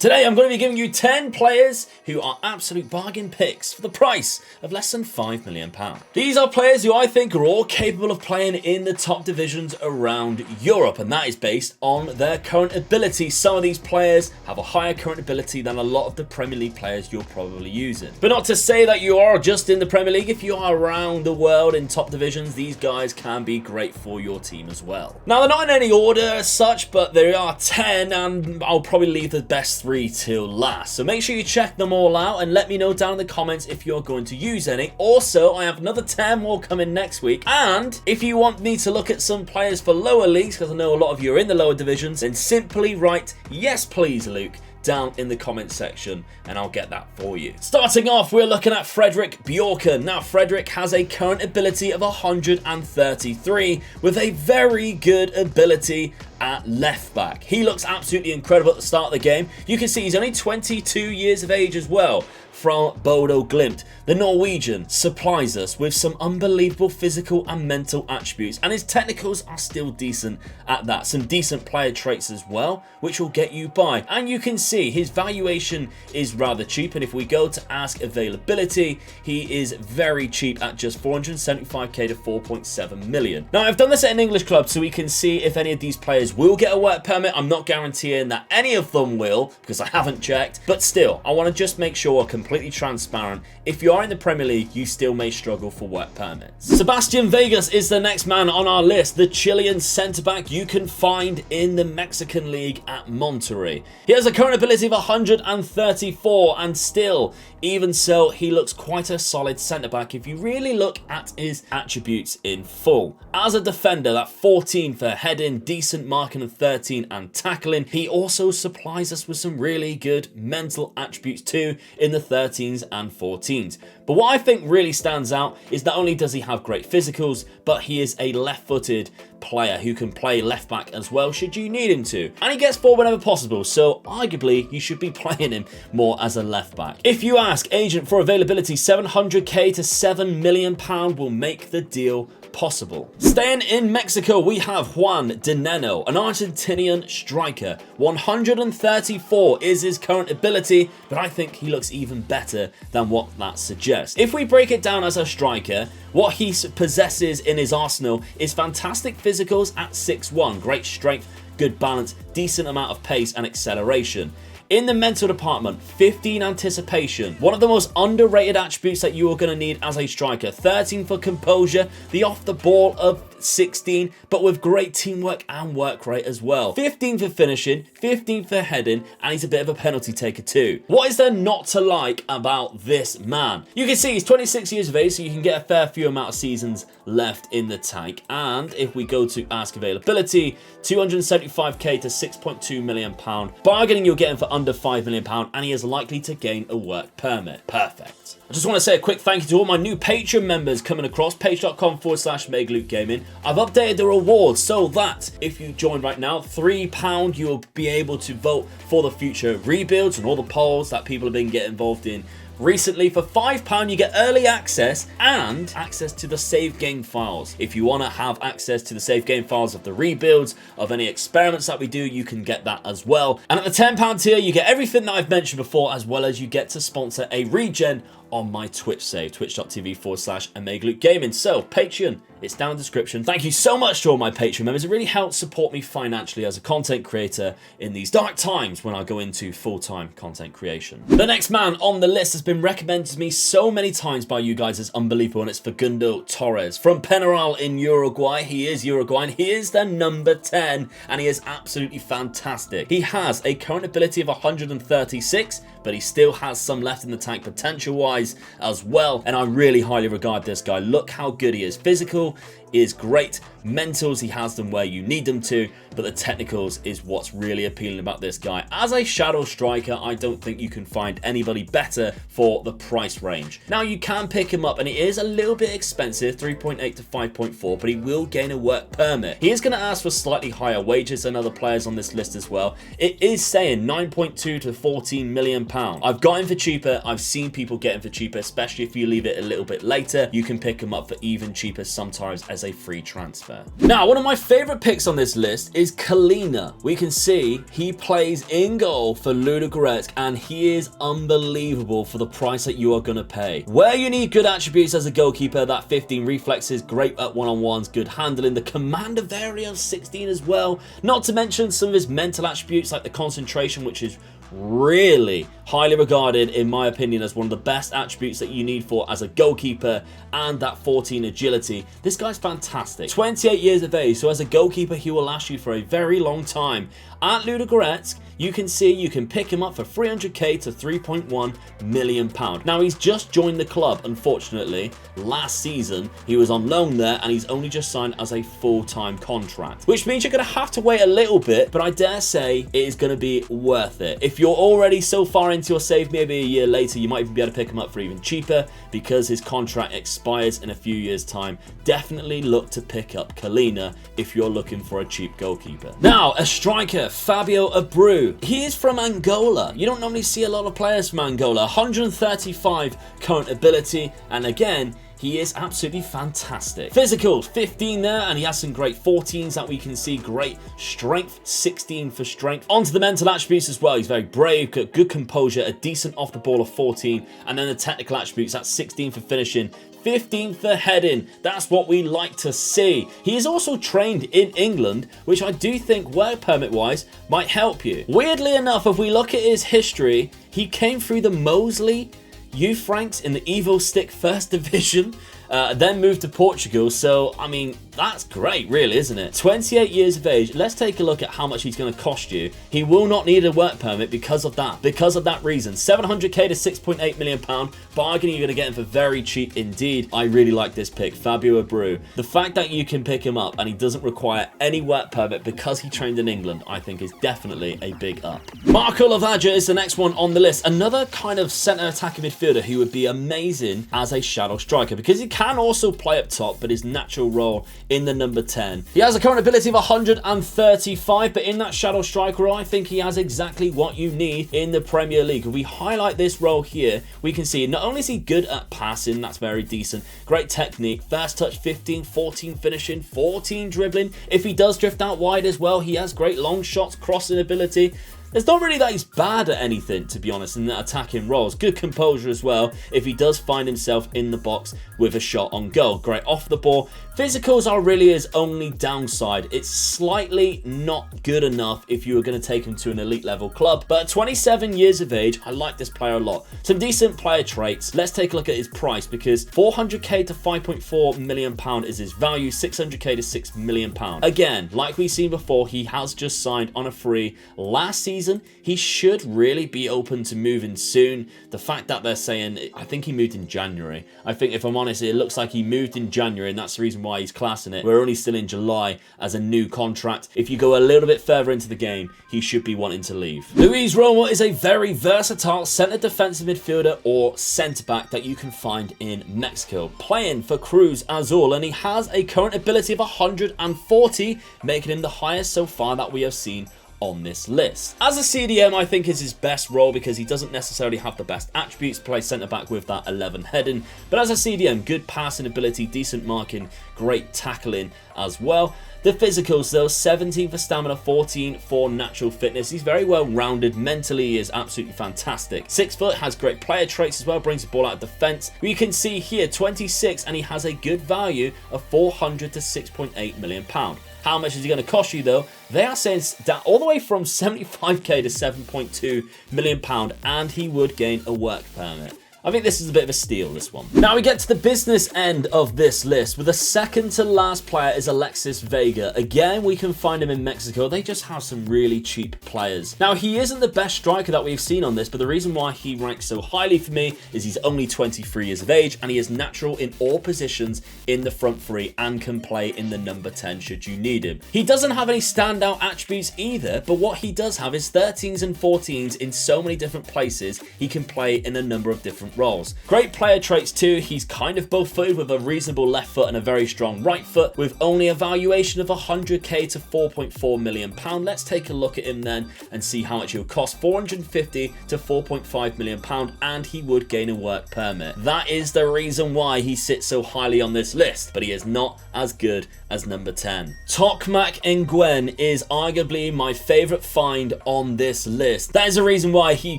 Today I'm going to be giving you 10 players who are absolute bargain picks for the price of less than £5 million. These are players who I think are all capable of playing in the top divisions around Europe, and that is based on their current ability. Some of these players have a higher current ability than a lot of the Premier League players you're probably using. But not to say that you are just in the Premier League. If you are around the world in top divisions, these guys can be great for your team as well. Now, they're not in any order as such, but there are 10, and I'll probably leave the best 3 till last. So make sure you check them all out and let me know down in the comments if you're going to use any. Also, I have another 10 more coming next week. And if you want me to look at some players for lower leagues, because I know a lot of you are in the lower divisions, then simply write, "Yes please Luke," down in the comment section and I'll get that for you. Starting off, we're looking at Frederick Bjorken. Now, Frederick has a current ability of 133 with a very good ability at left back. He looks absolutely incredible at the start of the game. You can see he's only 22 years of age as well. From Bodo Glimt, the Norwegian supplies us with some unbelievable physical and mental attributes, and his technicals are still decent at that. Some decent player traits as well, which will get you by. And you can see his valuation is rather cheap, and if we go to ask availability, he is very cheap at just 475k to 4.7 million. Now, I've done this at an English club so we can see if any of these players will get a work permit. I'm not guaranteeing that any of them will because I haven't checked, but still, I want to just make sure we're completely transparent. If you are in the Premier League, you still may struggle for work permits. Sebastian Vegas is the next man on our list, the Chilean centre-back you can find in the Mexican League at Monterrey. He has a current ability of 134, and still, even so, he looks quite a solid centre-back if you really look at his attributes in full. As a defender, that 14 for heading, decent marking of 13 and tackling. He also supplies us with some really good mental attributes too in the 13s and 14s. But what I think really stands out is not only does he have great physicals, but he is a left-footed player who can play left back as well should you need him to. And he gets forward whenever possible, so arguably you should be playing him more as a left back. If you ask agent for availability, 700k to £7 million will make the deal possible. Staying in Mexico, we have Juan Dineno, an Argentinian striker. 134 is his current ability, but I think he looks even better than what that suggests. If we break it down as a striker, what he possesses in his arsenal is fantastic physicals at 6'1", great strength, good balance, decent amount of pace and acceleration. In the mental department, 15 anticipation, one of the most underrated attributes that you are going to need as a striker. 13 for composure, the off the ball of 16, but with great teamwork and work rate as well. 15 for finishing, 15 for heading, and he's a bit of a penalty taker too. What is there not to like about this man? You can see he's 26 years of age, so you can get a fair few amount of seasons left in the tank. And if we go to ask availability, 275k to 6.2 million pound. Bargaining you're getting for under £5 million, and he is likely to gain a work permit. Perfect. I just want to say a quick thank you to all my new Patreon members coming across, page.com/MakeLukeGaming. I've updated the rewards so that if you join right now, £3, you'll be able to vote for the future rebuilds and all the polls that people have been getting involved in recently. For £5, you get early access and access to the save game files. If you want to have access to the save game files of the rebuilds, of any experiments that we do, you can get that as well. And at the £10 tier, you get everything that I've mentioned before, as well as you get to sponsor a regen on my Twitch save, twitch.tv/OmegaLukeGaming. So, Patreon, it's down in the description. Thank you so much to all my Patreon members. It really helps support me financially as a content creator in these dark times when I go into full-time content creation. The next man on the list has been recommended to me so many times by you guys. It's unbelievable, and it's Facundo Torres from Peñarol in Uruguay. He is Uruguayan. He is the number 10, and he is absolutely fantastic. He has a current ability of 136, but he still has some left in the tank potential-wise as well, and I really highly regard this guy. Look how good he is. Physical is great. Mentals, he has them where you need them to, but the technicals is what's really appealing about this guy. As a shadow striker, I don't think you can find anybody better for the price range. Now, you can pick him up, and it is a little bit expensive, 3.8 to 5.4, but he will gain a work permit. He is going to ask for slightly higher wages than other players on this list as well. It is saying 9.2 to 14 million pounds. I've got him for cheaper. I've seen people get him for cheaper, especially if you leave it a little bit later. You can pick him up for even cheaper sometimes Tavares as a free transfer. Now, one of my favorite picks on this list is Kalina. We can see he plays in goal for Ludogorets, and he is unbelievable for the price that you are going to pay. Where you need good attributes as a goalkeeper, that 15 reflexes, great at one-on-ones, good handling, the command of area 16 as well. Not to mention some of his mental attributes like the concentration, which is really highly regarded, in my opinion, as one of the best attributes that you need for as a goalkeeper, and that 14 agility. This guy's fantastic. 28 years of age, so as a goalkeeper, he will last you for a very long time. At Ludogorets, you can see you can pick him up for 300k to 3.1 million pound. Now, he's just joined the club, unfortunately. Last season, he was on loan there, and he's only just signed as a full-time contract, which means you're going to have to wait a little bit, but I dare say it is going to be worth it. If you're already so far into your save, maybe a year later, you might even be able to pick him up for even cheaper because his contract expires in a few years' time. Definitely look to pick up Kalina if you're looking for a cheap goalkeeper. Now, a striker, Fabio Abreu. He is from Angola. You don't normally see a lot of players from Angola. 135 current ability, and again, he is absolutely fantastic. Physical, 15 there, and he has some great 14s that we can see. Great strength, 16 for strength. Onto the mental attributes as well. He's very brave, got good composure, a decent off the ball of 14, and then the technical attributes, that's 16 for finishing, 15 for heading. That's what we like to see. He is also trained in England, which I do think work permit wise might help you. Weirdly enough, if we look at his history, he came through the Moseley youth ranks in the Evo Stick First Division, then moved to Portugal. So, I mean, that's great, really, isn't it? 28 years of age. Let's take a look at how much he's going to cost you. He will not need a work permit because of that. Because of that reason. 700k to 6.8 million pound. Bargaining, you're going to get him for very cheap indeed. I really like this pick, Fabio Abreu. The fact that you can pick him up and he doesn't require any work permit because he trained in England, I think is definitely a big up. Marco Lavaja is the next one on the list. Another kind of centre attacking midfielder who would be amazing as a shadow striker because he can also play up top, but his natural role in the number 10. He has a current ability of 135, but in that shadow striker role, I think he has exactly what you need in the Premier League. If we highlight this role here, we can see not only is he good at passing, that's very decent, great technique, fast touch, 15, 14 finishing, 14 dribbling. If he does drift out wide as well, he has great long shots, crossing ability. It's not really that he's bad at anything, to be honest, in the attacking roles. Good composure as well if he does find himself in the box with a shot on goal. Great off the ball. Physicals are really his only downside. It's slightly not good enough if you were going to take him to an elite level club. But at 27 years of age, I like this player a lot. Some decent player traits. Let's take a look at his price because 400k to 5.4 million pound is his value. 600k to 6 million pound. Again, like we've seen before, he has just signed on a free last season. He should really be open to moving soon. The fact that they're saying, I think he moved in January. I think, if I'm honest, it looks like he moved in January, and that's the reason why he's classing it. We're only still in July as a new contract. If you go a little bit further into the game, he should be wanting to leave. Luis Romo is a very versatile centre defensive midfielder or centre back that you can find in Mexico, playing for Cruz Azul, and he has a current ability of 140, making him the highest so far that we have seen on this list. As a CDM, I think is his best role because he doesn't necessarily have the best attributes to play centre back with that 11 heading, but as a CDM, good passing ability, decent marking, great tackling as well. The physicals though, 17 for stamina, 14 for natural fitness. He's very well rounded. Mentally, he is absolutely fantastic. 6 foot, has great player traits as well, brings the ball out of defense. You can see here, 26, and he has a good value of 400 to 6.8 million pound. How much is he going to cost you though? They are saying that all the way from 75k to 7.2 million pound, and he would gain a work permit. I think this is a bit of a steal, this one. Now we get to the business end of this list, with the second to last player is Alexis Vega. Again, we can find him in Mexico. They just have some really cheap players. Now, he isn't the best striker that we've seen on this, but the reason why he ranks so highly for me is he's only 23 years of age, and he is natural in all positions in the front three and can play in the number 10 should you need him. He doesn't have any standout attributes either, but what he does have is 13s and 14s in so many different places. He can play in a number of different different roles. Great player traits too, he's kind of both-footed with a reasonable left foot and a very strong right foot, with only a valuation of 100k to 4.4 million pound. Let's take a look at him then and see how much he'll cost. 450 to 4.5 million pound, and he would gain a work permit. That is the reason why he sits so highly on this list, but he is not as good as number 10. Tokmak Nguyen is arguably my favourite find on this list. That is the reason why he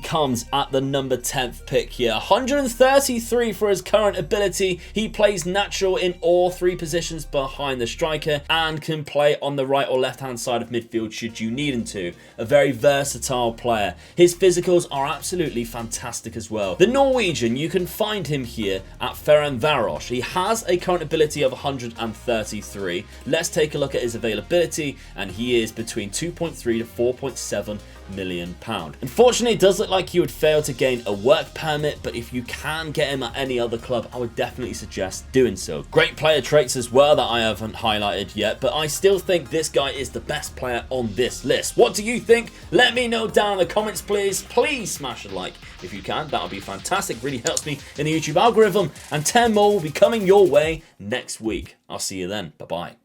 comes at the number 10th pick here. 133 for his current ability. He plays natural in all three positions behind the striker and can play on the right or left hand side of midfield should you need him to. A very versatile player. His physicals are absolutely fantastic as well. The Norwegian, you can find him here at Ferencvaros. He has a current ability of 133. Let's take a look at his availability, and he is between 2.3 to 4.7 million pound. Unfortunately, it does look like he would fail to gain a work permit, but if you can get him at any other club, I would definitely suggest doing so. Great player traits as well that I haven't highlighted yet, but I still think this guy is the best player on this list. What do you think? Let me know down in the comments, please. Please smash a like if you can. That would be fantastic. Really helps me in the YouTube algorithm, and 10 more will be coming your way next week. I'll see you then. Bye-bye.